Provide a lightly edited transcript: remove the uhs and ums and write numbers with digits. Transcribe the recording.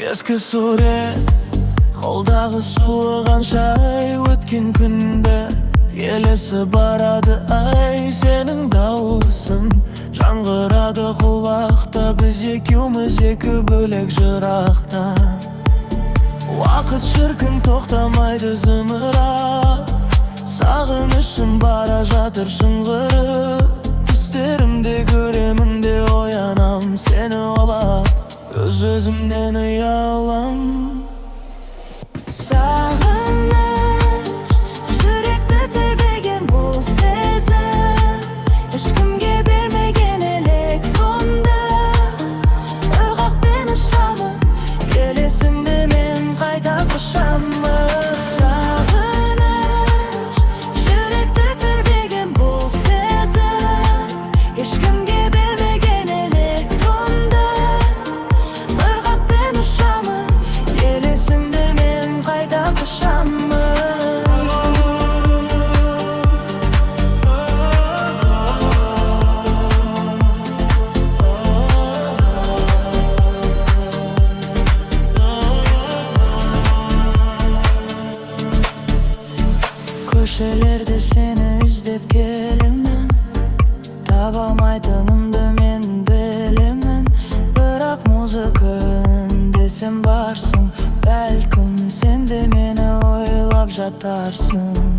Eski suret, қолдағы суыған шай өткен күнде елесі барады ай сенің дауысың жаңғырады құлақта біз екеуміз екі бөлек жырақта уақыт шіркін тоқтамайды зымырап сағынышым бара жатыр шыңғырып түстерімде көремін де оянам сені ойлап өз-өзімнен ұялам Sağыныш, жүректі тербеген бұл сезім Ешкімге бермеген электронды Ырғақпен ұшамын, елесімді мен қайта құшамын Сағыныш, жүректі тербеген бұл сезім Ешкімге бермеген электронды Ырғақпен ұшамын, елесімді мен қайта құшамын Көшелерде сені іздеп келемін Табалмайтынымды мен білемін Бірақ музыка үндесем барсың Бәлкім сен де мені ойлап жатарсың